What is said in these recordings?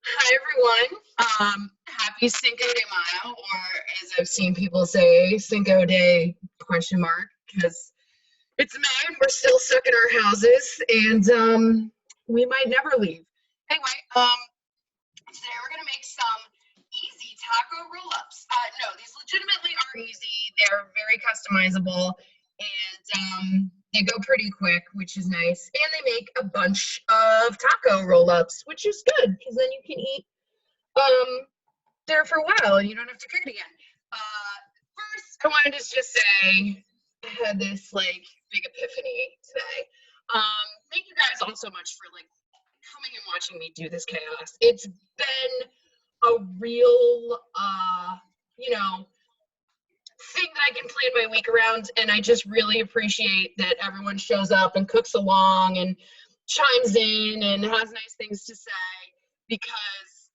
Hi everyone. Happy Cinco de Mayo, or as I've seen people say, Cinco de question mark, because it's May and we're still stuck in our houses, and we might never leave. Anyway, today we're gonna make some easy taco roll-ups. No, these legitimately are easy. They're very customizable, and they go pretty quick, which is nice. And they make a bunch of taco roll-ups, which is good because then you can eat there for a while and you don't have to cook it again. First, I wanted to just say I had this like big epiphany today. Thank you guys all so much for like coming and watching me do this chaos. It's been a real, thing that I can plan my week around, and I just really appreciate that everyone shows up and cooks along and chimes in and has nice things to say because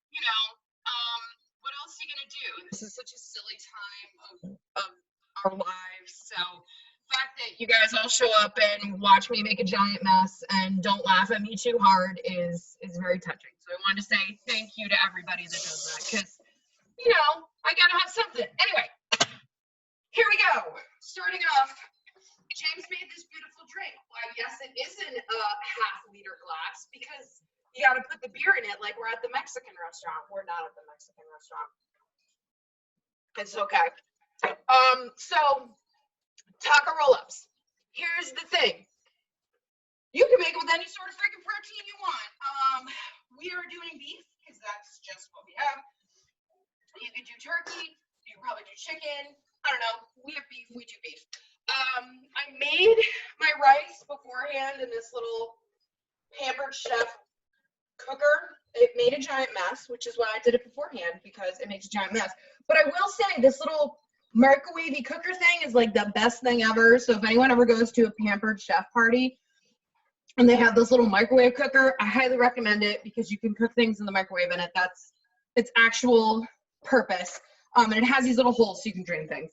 what else are you gonna do? This is such a silly time of our lives. So the fact that you guys all show up and watch me make a giant mess and don't laugh at me too hard is very touching. So I wanted to say thank you to everybody that does that because I gotta have something. Anyway, here we go. Starting off, James made this beautiful drink. Why, yes, it is in a half-liter glass because you got to put the beer in it like we're at the Mexican restaurant. We're not at the Mexican restaurant. It's okay. So taco roll-ups. Here's the thing. You can make it with any sort of freaking protein you want. We are doing beef because that's just what we have. You could do turkey. You could probably do chicken. I don't know. We have beef. We do beef. I made my rice beforehand in this little Pampered Chef cooker. It made a giant mess, which is why I did it beforehand because it makes a giant mess. But I will say this little microwavy cooker thing is like the best thing ever. So if anyone ever goes to a Pampered Chef party and they have this little microwave cooker, I highly recommend it because you can cook things in the microwave in it. That's its actual purpose. And it has these little holes so you can drain things.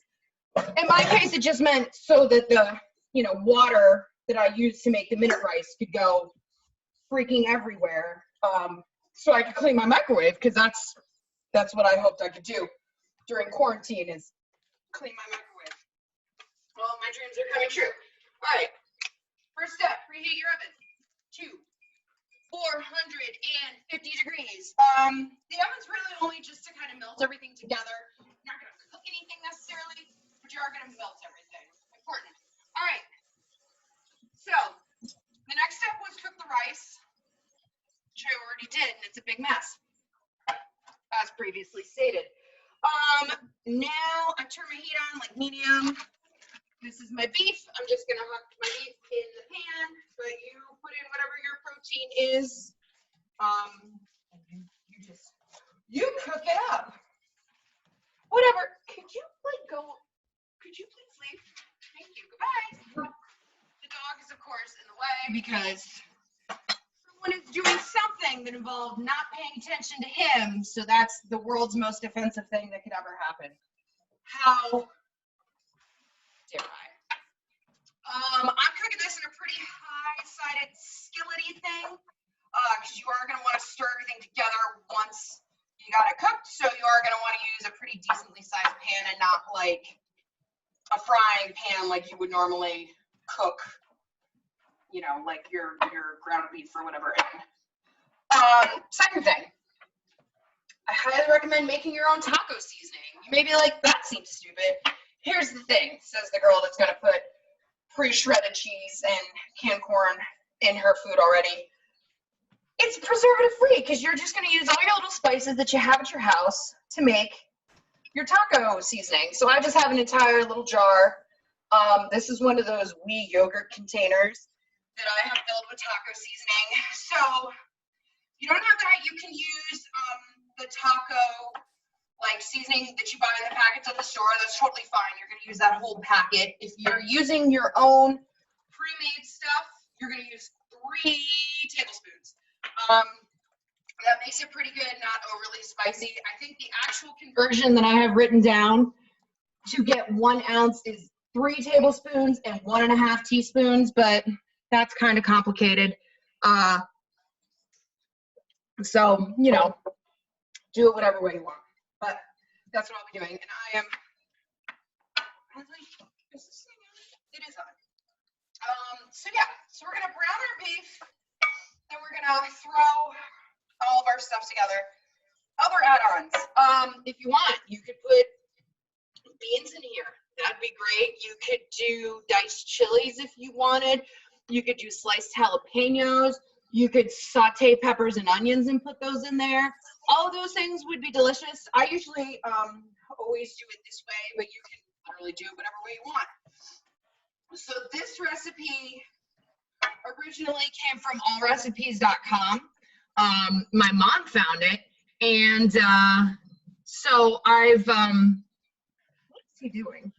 In my case, it just meant so that the water that I used to make the minute rice could go freaking everywhere. So I could clean my microwave because that's what I hoped I could do during quarantine is clean my microwave. Well, my dreams are coming true. All right. First step, preheat your oven to 450 degrees. The oven's really only just to kind of melt everything together. You're not going to cook anything necessarily, but you are going to melt everything. Important. All right. So the next step was cook the rice, which I already did, and it's a big mess, as previously stated. Now I turn my heat on like medium. This is my beef. I'm just gonna huck my beef in the pan, but you put in whatever your protein is. You cook it up. Whatever. Could you please leave? Thank you. Goodbye. The dog is of course in the way because someone is doing something that involved not paying attention to him. So that's the world's most offensive thing that could ever happen. How dare I? I'm cooking this in a pretty high-sided skillety thing because you are going to want to stir everything together once you got it cooked. So you are going to want to use a pretty decently sized pan and not like a frying pan like you would normally cook, like your ground beef or whatever. Second thing, I highly recommend making your own taco seasoning. You may be like, that seems stupid. Here's the thing, says the girl that's going to put pre-shredded cheese and canned corn in her food already. It's preservative free because you're just going to use all your little spices that you have at your house to make your taco seasoning. So I just have an entire little jar. This is one of those wee yogurt containers that I have filled with taco seasoning. So you don't have that. You can use the taco seasoning that you buy in the packets at the store. That's totally fine. You're going to use that whole packet. If you're using your own pre-made stuff, you're going to use 3 tablespoons. That makes it pretty good, not overly spicy. I think the actual conversion that I have written down to get 1 ounce is 3 tablespoons and 1.5 teaspoons, but that's kind of complicated. So, do it whatever way you want. But that's what I'll be doing. And I am, is this thing on? It is on. So yeah, so we're gonna brown our beef, then we're gonna throw all of our stuff together. Other add-ons, if you want, you could put beans in here. That'd be great. You could do diced chilies if you wanted. You could do sliced jalapenos. You could saute peppers and onions and put those in there. All those things would be delicious. I usually always do it this way, but you can literally do it whatever way you want. So this recipe originally came from allrecipes.com. My mom found it, and so I've what's he doing?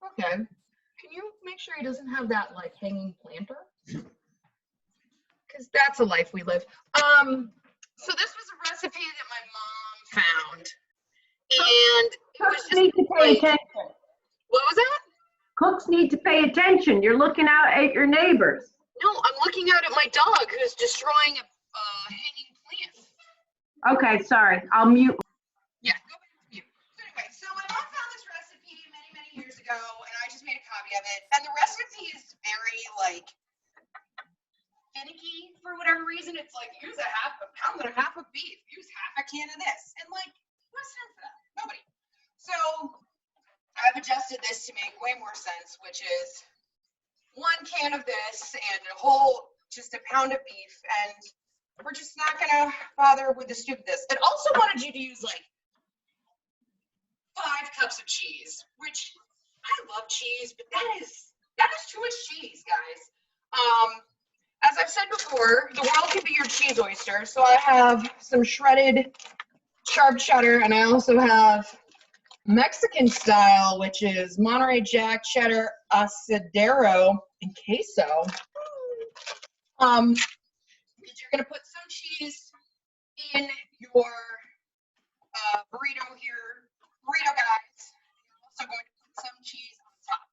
Okay, can you make sure he doesn't have that like hanging planter? Because that's a life we live. So this was a recipe that my mom found, and it was just need to pay like, attention. what was that? Cooks need to pay attention. You're looking out at your neighbors. No, I'm looking out at my dog who's destroying a hanging plant. Okay, sorry. I'll mute. Yeah, go back to mute. So anyway, so my mom found this recipe many, many years ago, and I just made a copy of it. And the recipe is very, like, finicky for whatever reason. It's like, use a pound and a half of beef. Use half a can of this. And, like, what's time for that? Nobody. So I've adjusted this to make way more sense, which is 1 can of this and just a pound of beef, and we're just not gonna bother with the stupidness. It also wanted you to use like 5 cups of cheese, which I love cheese, but that is too much cheese, guys. As I've said before, the world can be your cheese oyster. So I have some shredded sharp cheddar, and I also have Mexican style, which is Monterey Jack, cheddar, asadero, and queso. You're gonna put some cheese in your burrito here, burrito guys. You're also going to put some cheese on top.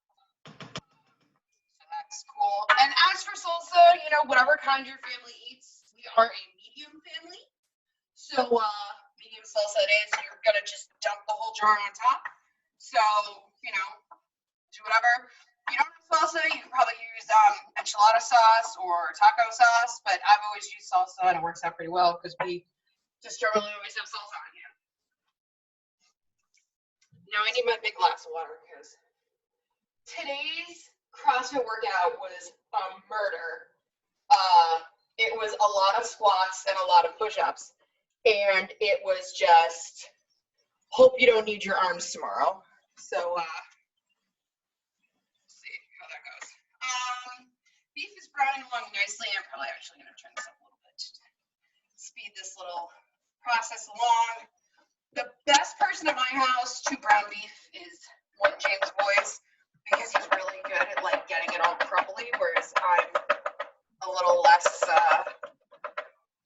So that's cool. And as for salsa, you know, whatever kind your family eats, we are a medium family. So medium salsa it is. You're gonna just dump the whole jar on top. So, you know, do whatever. You don't have salsa, you can probably use enchilada sauce or taco sauce, but I've always used salsa and it works out pretty well because we just generally always have salsa on hand. Now I need my big glass of water because today's CrossFit workout was a murder. It was a lot of squats and a lot of push-ups, and it was just hope you don't need your arms tomorrow. So beef is browning along nicely. I'm probably actually going to turn this up a little bit to speed this little process along. The best person at my house to brown beef is one James Boyce, because he's really good at like getting it all crumbly, whereas I'm a little less,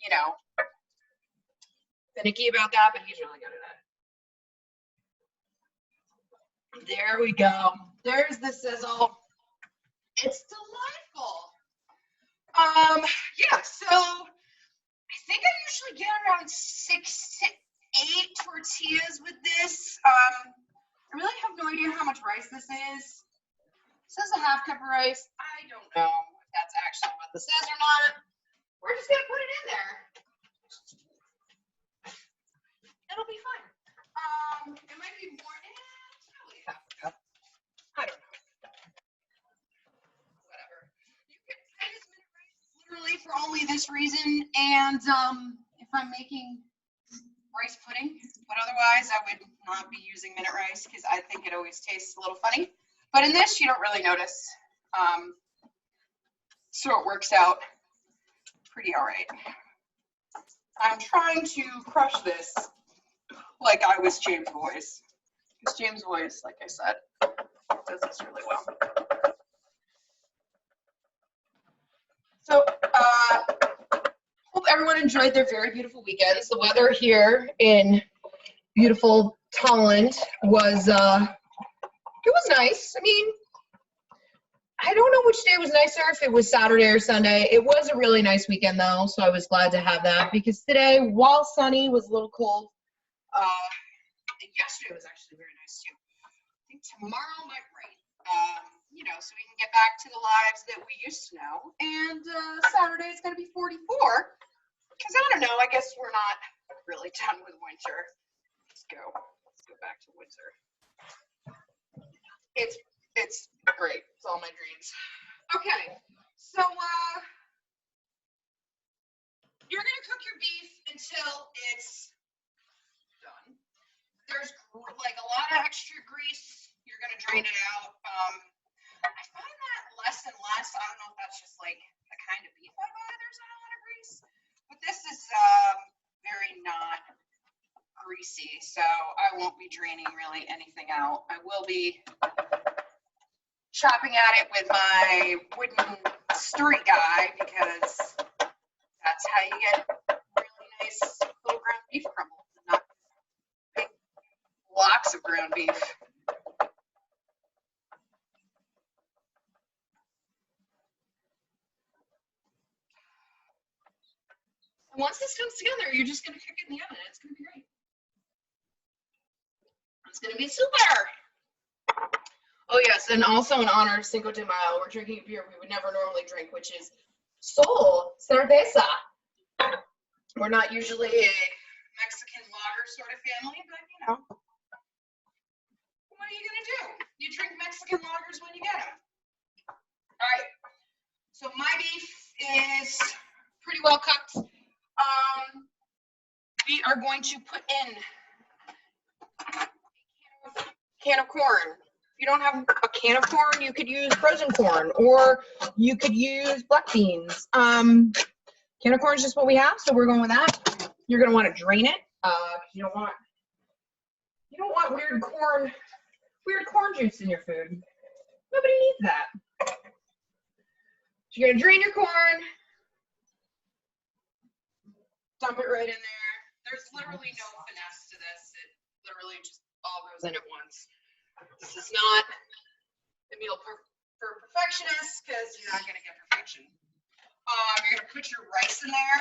you know, finicky about that, but he's really good at it. There we go. There's the sizzle. It's delightful. Yeah, so I think I usually get around 6 to 8 tortillas with this. I really have no idea how much rice this is. It says a half cup of rice. I don't know if that's actually what this is or not. We're just gonna put it in there. It'll be fine. It might be more, probably half a cup. I don't know. Whatever. You can use minute rice literally for only this reason, and if I'm making rice pudding, but otherwise I would not be using minute rice because I think it always tastes a little funny. But in this, you don't really notice. So it works out pretty all right. I'm trying to crush this like I was James Boyce. Because James Boyce, like I said, does this really well. So, hope everyone enjoyed their very beautiful weekends. The weather here in beautiful Tolland was, it was nice. I mean, I don't know which day was nicer, if it was Saturday or Sunday. It was a really nice weekend though, so I was glad to have that because today, while sunny, was a little cold. And yesterday was actually very nice too. I think tomorrow might rain, you know, so we can get back to the lives that we used to know. And Saturday is going to be 44 because I don't know, I guess we're not really done with winter. Let's go back to winter. It's great. It's all my dreams. Okay, so you're gonna cook your beef until it's done. There's like a lot of extra grease. You're gonna drain it out. I find that less and less. I don't know if that's just like the kind of beef I buy. There's not a lot of grease, but this is very not greasy, so I won't be draining really anything out. I will be chopping at it with my wooden stirring guy because that's how you get really nice little ground beef crumble, not big blocks of ground beef. And once this comes together, you're just going to cook it in the oven. It's going to be great. It's going to be super. Oh yes, and also in honor of Cinco de Mayo, we're drinking a beer we would never normally drink, which is Sol Cerveza. We're not usually a Mexican lager sort of family, but you know, what are you gonna do? You drink Mexican lagers when you get them. All right, so my beef is pretty well cooked. We are going to put in a can of corn. If you don't have a can of corn, you could use frozen corn, or you could use black beans. Can of corn is just what we have, so we're going with that. You're gonna want to drain it. You don't want weird corn juice in your food. Nobody needs that. So you're gonna drain your corn, dump it right in there. There's literally no finesse to this. It literally just all goes in at once. This is not a meal for perfectionists because you're not going to get perfection. You're going to put your rice in there,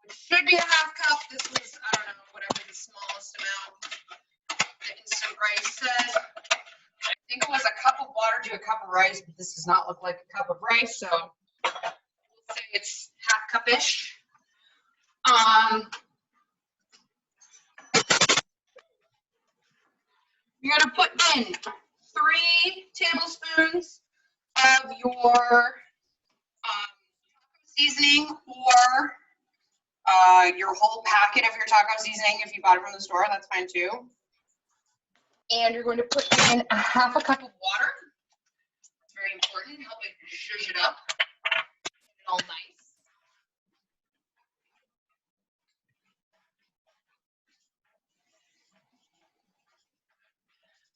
which should be a half cup. This was, I don't know, whatever the smallest amount the instant rice said. I think it was a cup of water to a cup of rice, but this does not look like a cup of rice, so we'll say it's half cup-ish. You're going to put in 3 tablespoons of your seasoning, or your whole packet of your taco seasoning. If you bought it from the store, that's fine too. And you're going to put in a half a cup of water. It's very important. Help it zhuzh it up. Get it all nice.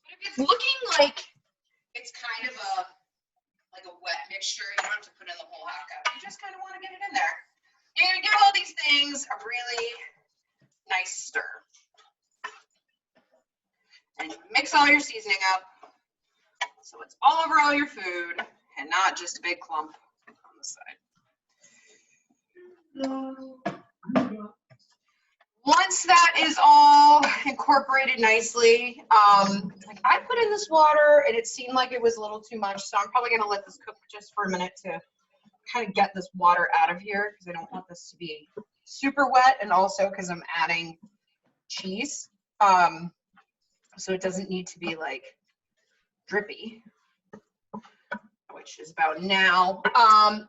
But if it's looking like it's kind of a wet mixture, you don't have to put in the whole half cup. You just kind of want to get it in there. You're going to give all these things a really nice stir. And you mix all your seasoning up so it's all over all your food and not just a big clump on the side. Once that is all incorporated nicely, like I put in this water and it seemed like it was a little too much, so I'm probably gonna let this cook just for a minute to kind of get this water out of here because I don't want this to be super wet, and also because I'm adding cheese, so it doesn't need to be like drippy, which is about now.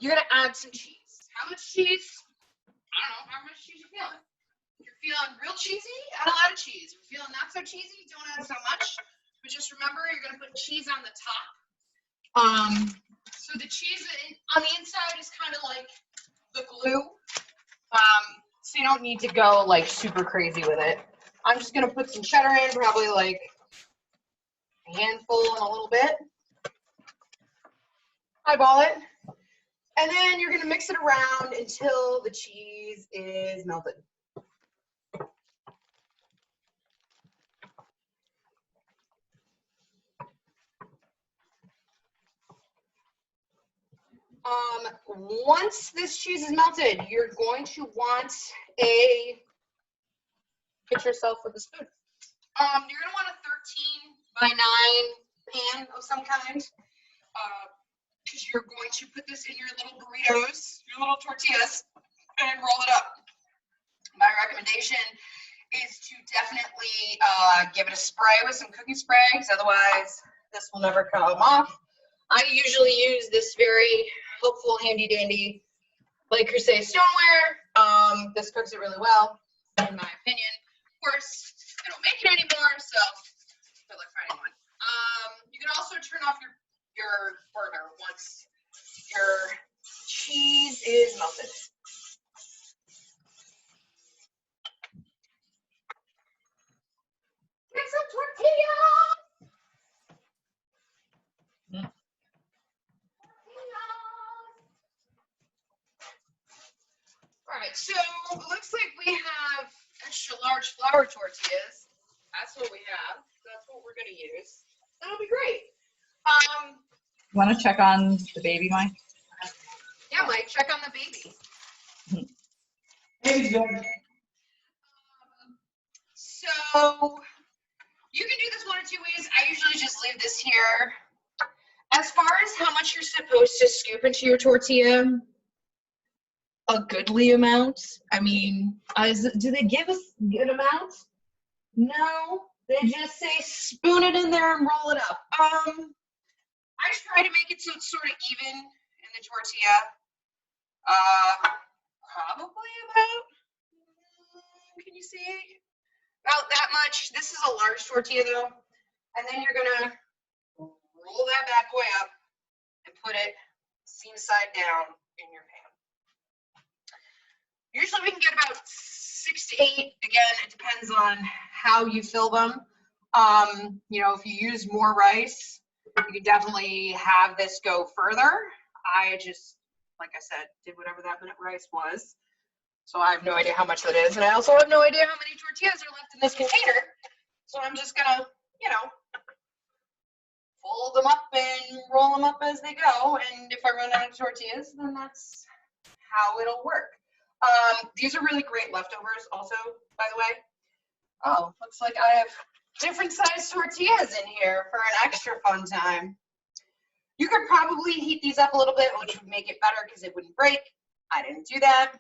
You're gonna add some cheese. How much cheese? I don't know, how much cheese you feeling? If you're feeling real cheesy, add a lot of cheese. If you're feeling not so cheesy, don't add so much. But just remember, you're gonna put cheese on the top. So the cheese on the inside is kind of like the glue. So you don't need to go like super crazy with it. I'm just gonna put some cheddar in, probably like a handful and a little bit. Eyeball it. And then you're gonna mix it around until the cheese is melted. Once this cheese is melted, you're going to want a, hit yourself with a spoon. You're gonna want a 13 by 9 pan of some kind, because you're going to put this in your little burritos, your little tortillas, and roll it up. My recommendation is to definitely give it a spray with some cooking spray, because otherwise this will never come off. I usually use this very helpful, handy dandy Le Creuset stoneware. This cooks it really well, in my opinion. Of course, I don't make it anymore, so good luck finding one. You can also turn off your burner once your cheese is melted. Get some tortillas! All right, so it looks like we have extra large flour tortillas. That's what we have. That's what we're going to use. That'll be great. You want to check on the baby, Mike? Yeah, Mike, check on the baby. Baby's good. So you can do this one of two ways. I usually just leave this here. As far as how much you're supposed to scoop into your tortilla, a goodly amount. I mean, do they give us good amounts? No, they just say spoon it in there and roll it up. I try to make it so it's sort of even in the tortilla. Probably about, can you see? About that much. This is a large tortilla though. And then you're gonna roll that bad boy up and put it seam side down in your pan. Usually we can get about 6 to 8. Again, it depends on how you fill them. You know, if you use more rice, you can definitely have this go further. I just, like I said, did whatever that minute rice was. So I have no idea how much that is. And I also have no idea how many tortillas are left in this container. So I'm just gonna, you know, fold them up and roll them up as they go. And if I run out of tortillas, then that's how it'll work. These are really great leftovers also, by the way. Oh, looks like I have different size tortillas in here for an extra fun time. You could probably heat these up a little bit, which would make it better because it wouldn't break. I didn't do that.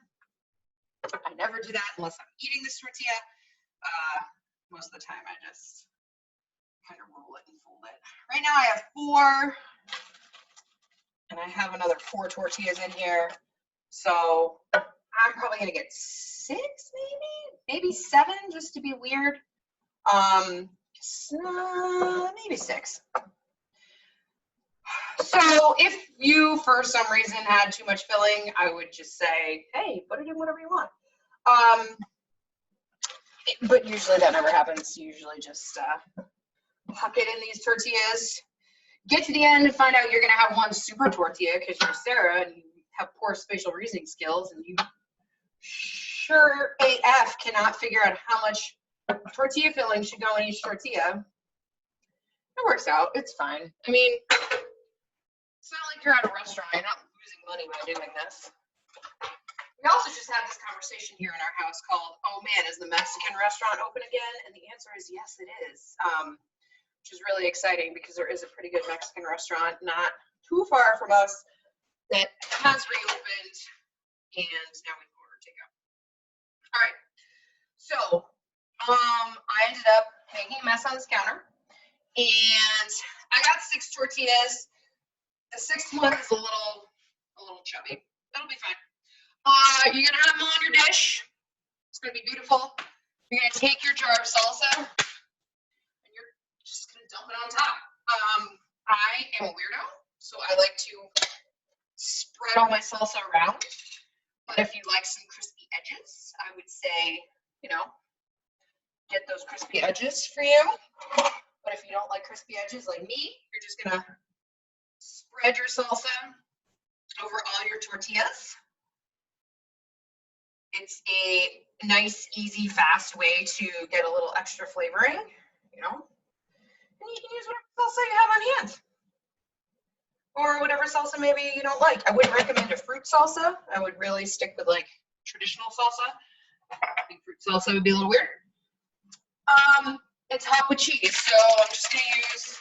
I never do that unless I'm eating this tortilla. Most of the time I just kind of roll it and fold it. Right now I have 4, and I have another 4 tortillas in here. So I'm probably gonna get 6, maybe 7, just to be weird. Maybe 6. So if you, for some reason, had too much filling, I would just say, hey, put it in whatever you want. But usually that never happens. You usually just huck it in these tortillas. Get to the end and find out you're gonna have one super tortilla because you're Sarah and you have poor spatial reasoning skills, and you sure AF cannot figure out how much tortilla filling should go in each tortilla. It works out. It's fine. I mean, it's not like you're at a restaurant. You're not losing money by doing this. We also just had this conversation here in our house called, oh man, is the Mexican restaurant open again? And the answer is yes, it is. Which is really exciting because there is a pretty good Mexican restaurant not too far from us that has reopened, and now we can order takeout. All right, so I ended up making a mess on this counter, and I got 6 tortillas. The 6th one is a little chubby. That'll be fine. You're gonna have them on your dish. It's gonna be beautiful. You're gonna take your jar of salsa, and you're just gonna dump it on top. I am a weirdo, so I like to spread all my salsa around. But if you like some crispy edges, I would say, you know, get those crispy edges for you. But if you don't like crispy edges like me, you're just gonna spread your salsa over all your tortillas. It's a nice, easy, fast way to get a little extra flavoring, you know. And you can use whatever salsa you have on hand. or whatever salsa maybe you don't like. I wouldn't recommend a fruit salsa. I would really stick with like traditional salsa. I think fruit salsa would be a little weird. It's hot with cheese, so I'm just gonna use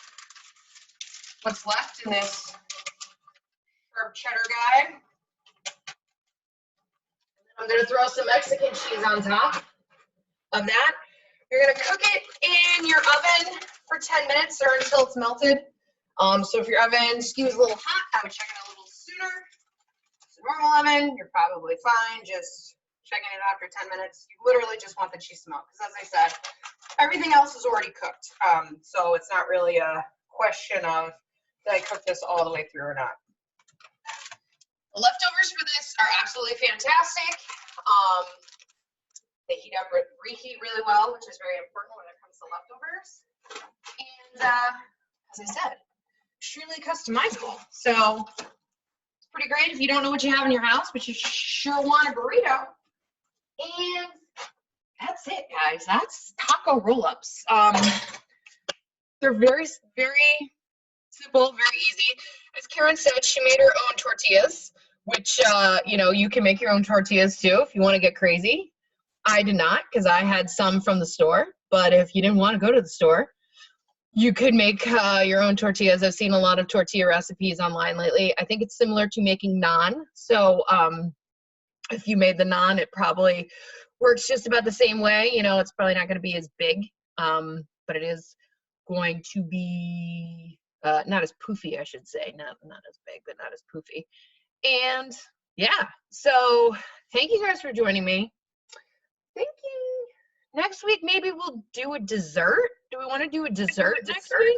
what's left in this herb cheddar guy. I'm gonna throw some Mexican cheese on top of that. You're gonna cook it in your oven for 10 minutes or until it's melted. So if your oven skews a little hot, I would check it a little sooner. If it's a normal oven, you're probably fine. Just checking it after 10 minutes. You literally just want the cheese to melt, because as I said, everything else is already cooked. So it's not really a question of did I cook this all the way through or not. The leftovers for this are absolutely fantastic. They reheat really well, which is very important when it comes to leftovers. And as I said, extremely customizable. So it's pretty great if you don't know what you have in your house, but you sure want a burrito. And that's it, guys. That's taco roll-ups. They're very, very simple, very easy. As Karen said, she made her own tortillas, which, you know, you can make your own tortillas too if you want to get crazy. I did not, because I had some from the store. But if you didn't want to go to the store, you could make your own tortillas. I've seen a lot of tortilla recipes online lately. I think it's similar to making naan. So if you made the naan, it probably works just about the same way. You know, it's probably not going to be as big, but it is going to be not as poofy, I should say. Not as big, but not as poofy. And yeah, so thank you guys for joining me. Thank you. Next week, maybe we'll do a dessert. Do we want to do a dessert next week?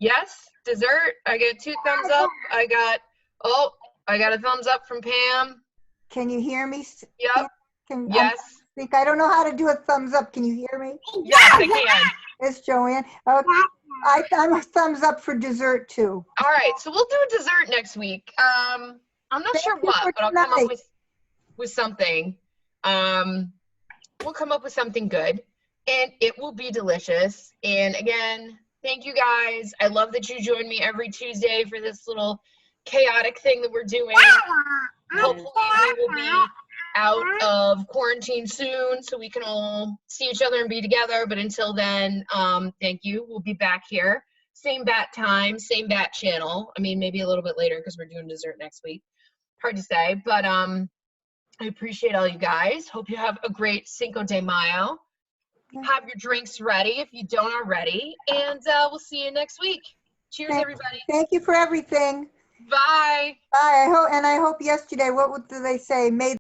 Yes, dessert. I get 2 thumbs up. I got a thumbs up from Pam. Can you hear me? Yep. Yes. I don't know how to do a thumbs up. Can you hear me? Yes, I can. It's Joanne. Okay. I'm a thumbs up for dessert too. All right, so we'll do a dessert next week. I'm not sure what, but I'll come up with something. We'll come up with something good, and it will be delicious. And again, thank you guys. I love that you join me every Tuesday for this little chaotic thing that we're doing. Hopefully we will be out of quarantine soon so we can all see each other and be together. But until then, thank you. We'll be back here. Same bat time, same bat channel. I mean, maybe a little bit later because we're doing dessert next week. Hard to say, but I appreciate all you guys. Hope you have a great Cinco de Mayo. Have your drinks ready if you don't already. And we'll see you next week. Cheers, everybody. Thank you for everything. Bye. Bye. I hope yesterday, what did they say? May